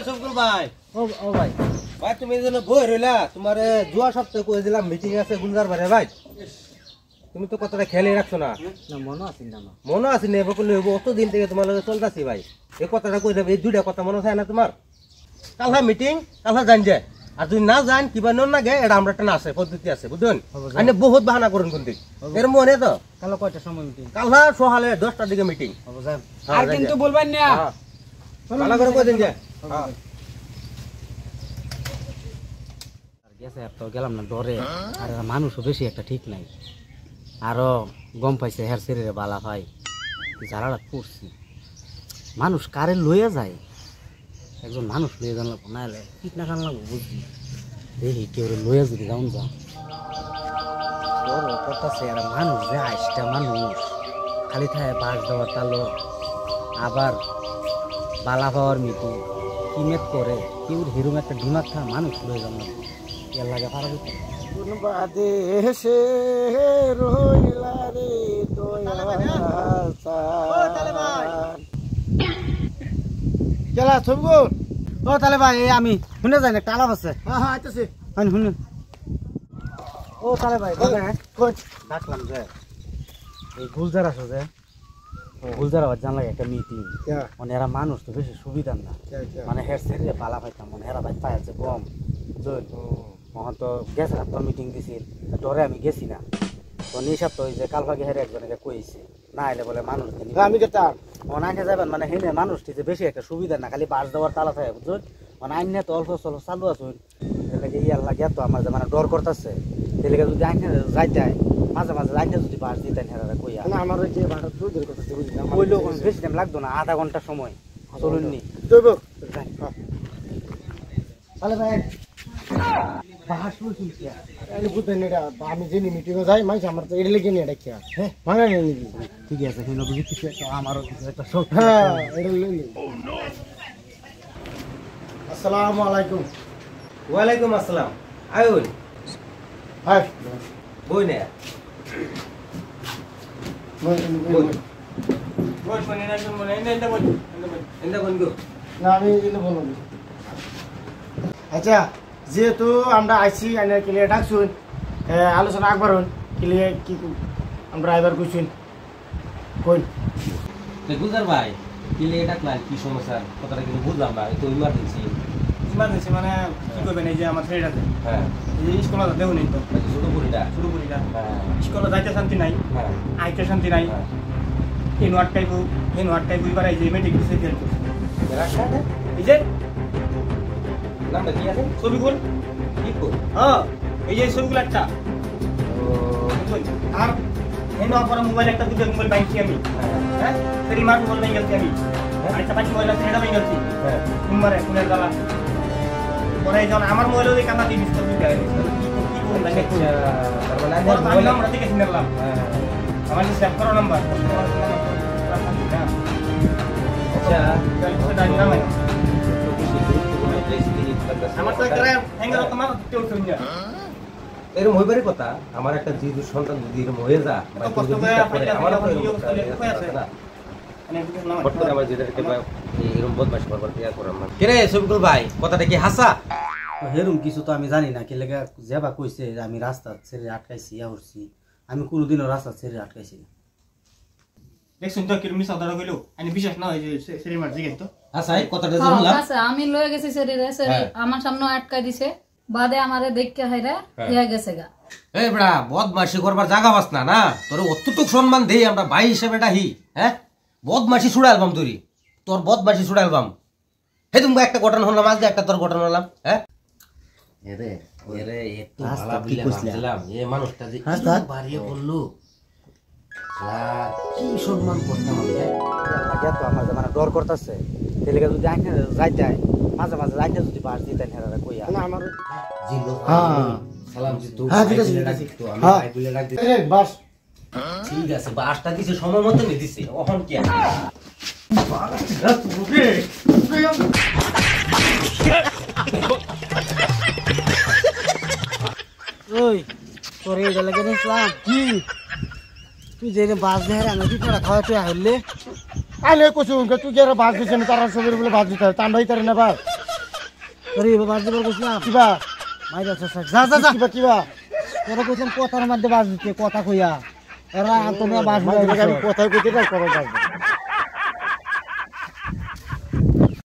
শঙ্কর ভাই ও ভাই ভাই তুমি যেন বই রইলা তোমার জুয়া সপ্তাহে কয়ে দিলাম মিটিং আছে গুলজার বারে ভাই তুমি তো কতটা খেলে রাখছো না মনে আছে না মনে আছে না এবার করলে অত দিন থেকে তোমার লগে চলতেছি ভাই এই কথাটা কই দেবে এই দুইটা কথা মনে থাকে না তোমার কালহা মিটিং কালহা জান যায় আর যদি না জান কিবা নন না গে এটা আমরা একটা আছে পদ্ধতি আছে বুঝলেন আপনি বহুত বাহানা করুন কিন্তু এর মনে তো কালো কয়টা সময় মিটিং কালহা সকালে 10টার দিকে মিটিং আর কিন্তু বলবেন না ভালো করে কই দিন যায় গেছে তো গেলাম না ডরে আর মানুষও বেশি একটা ঠিক নাই আরো গম পাইছে হের শরীরে বালা ভাই জ্বালাটা পড়ছি মানুষ কারে লইয়া যায় একজন মানুষ লইয়া জানলো না এলে কীটনাশক লাগবো বুঝছি দেখি কেউ লইয়া যদি যাউন যা করতেছে আর মানুষ যে আইসটা মানুষ খালি থাকে বাস দেওয়ার তালো আবার বালা পাওয়ার মিটিং কিমেত করে কেউ হিরুম একটা ডিমাগ থা মানুষ লইয়া জানলো এর লাগে পারা যেত বাদেশে রইলা রে চলা ছবি ও তাহলে ভাই আমি শুনে যাই না টালাপ আছে হ্যাঁ হ্যাঁ আইতেছে শুনে ও তাহলে ভাই ডাকলাম যে এই গুলজার আসো যে গুলজার আবার জানলাম একটা মিটিং মানে এরা মানুষ তো বেশি সুবিধা না মানে হের সেরে পালা পাইতাম মানে হেরা ভাই পাইছে কম মহন তো গেছে তো মিটিং দিছিল ডরে আমি গেছি না তো নিশাব তো ওই যে কালভাগে হেরে একজনকে কইছে না এলে বলে মানুষ আমি গেতাম অনাইনে যাবেন মানে হেনে মানুষটি যে বেশি একটা সুবিধা না খালি বাস দেওয়ার তালা থাকে বুঝুন অনাইনে তো অল্প চলো চালু আসুন এলাকে ইয়ার লাগে তো আমার যে মানে ডর করতেছে এলাকে যদি আইনে যাইতে মাঝে মাঝে আইনে যদি বাস দিতেন হেরা কইয়া না আমার ওই যে ভাড়া দুধের কথা বুঝলাম কইলো বেশি টাইম লাগতো না আধা ঘন্টা সময় চলুননি তাহলে ভাই বাহার শুরু শুনছি বুঝতেন এটা আমি যিনি মিটিংয়ে যাই মাইছে আমার তো এটা লেগে নিয়ে এটা খেয়া হ্যাঁ ভাঙা নিয়ে নিবি ঠিক আছে কিন্তু বুঝি কিছু একটা আমারও কিছু একটা শখ হ্যাঁ এটা লই নি আসসালামু আলাইকুম ওয়ালাইকুম আসসালাম আয়ুন হাই বই না মই বই মানে না মানে এন্ডা বই গো না আমি এটা বলবো আচ্ছা যেহেতু আমরা আইসি আইনা ক্লিয়ার ডাকছুন আলোচনা আকবর হন ক্লিয়ার কি আমরা এবার কইছুন কই গুলজার ভাই কি লে ডাকলা কি সমস্যা কথাটা কিন্তু বুঝলাম না তো ইমার্জেন্সি মানে কি করবেন এই যে আমার ফ্রেন্ড আছে হ্যাঁ এই স্কুলে দেও নেই তো ছোট পুরিটা হ্যাঁ স্কুলে যাইতে শান্তি নাই হ্যাঁ আইতে শান্তি নাই এই নোয়ার টাইপ উইবার এই যে মেডিক দিছে ফেল এই যে নামটা কি আছে ছবিগুলো কি কো হ্যাঁ এই যে ছবিগুলো একটা ও আর এই নোয়ার পরে মোবাইল একটা দুটো মোবাইল পাইছি আমি হ্যাঁ ফেরি মার মোবাইল পাই গেছি আমি আরেকটা পাইছি মোবাইল আছে এটা পাই গেছি হ্যাঁ নম্বরে ফোনের গালা পরে যখন আমার মোবাইলও দিয়ে কানা দিয়ে মিস করে দিতে কি করুন লাগে তার মানে মোবাইল নাম্বার থেকে নিলাম হ্যাঁ আমার সেভ করো নাম্বার আচ্ছা আমার তো করে হ্যাঙ্গার তোমার কেউ শুন না এরকম হইবারই কথা আমার একটা জিজু সন্তান যদি এরকম হয়ে যা তো কষ্ট করে আমার আছে মানে ফট করে আমার যেটাকে এরকম বদমাশ করবার ইয়া করার না কে রে সবিকুল ভাই কথাটা কি হাসা হেরুম কিছু তো আমি জানি না কি লেগে যেবা কইছে যে আমি রাস্তা ছেড়ে আটকাইছি ইয়া করছি আমি কোনোদিনও রাস্তা ছেড়ে আটকাইছি না দেখছুন তো কিরমি সাদারা কইলো আমি বিশ্বাস না হয় যে সেরি মার জিগে তো আচ্ছা এই কথাটা জানলাম আচ্ছা আমি লয়ে গেছি শরীরে শরীর আমার সামনে আটকা দিছে বাদে আমারে দেখকে হাইরা ইয়া গেছে গা এই বড়া বদমাশি করবার জায়গা বাস না না তোর অতটুক সম্মান দেই আমরা ভাই হিসেবে ডাহি হ্যাঁ বদমাশি ছুড়া অ্যালবাম তোর বদমাশি ছুড়া অ্যালবাম হে তুমি একটা ঘটনা হলাম আজ একটা তোর ঘটনা হলাম হ্যাঁ এরে এরে একটু ভালো বুঝলাম এই মানুষটা যে বাড়িয়ে বললো কি সম্মান করতাম আমি লাগে তো আমার মানে ডর করতেছে তেলেগে যদি আইনে যাইতে মাঝে মাঝে আইনে যদি বাস দিতেন হেরা কইয়া না আমার জিলো হ্যাঁ সালাম দিত হ্যাঁ ঠিক আছে আমি ভাই বলে ডাক দিতে এই বাস ঠিক আছে বাসটা দিছে সময় মতো নি দিছে ওহন কি ওই তোরে এটা লাগে নিছিলাম কি তুই যে বাস দেহে আমি কি পড়া খাওয়া তুই আইলে আলে কইছুন তুই কি আর বাস দিছেন তারা সবের বলে বাস দিতে তান ভাই তারে না বাস তোরে বাস দিবার কইছিলাম কিবা মাইরা যা কিবা কিবা তোরে কইছিলাম কথার মধ্যে বাস দিতে কথা কইয়া এরা আন্তনে বাস আমি কথাই কইতে না কথা বাজবে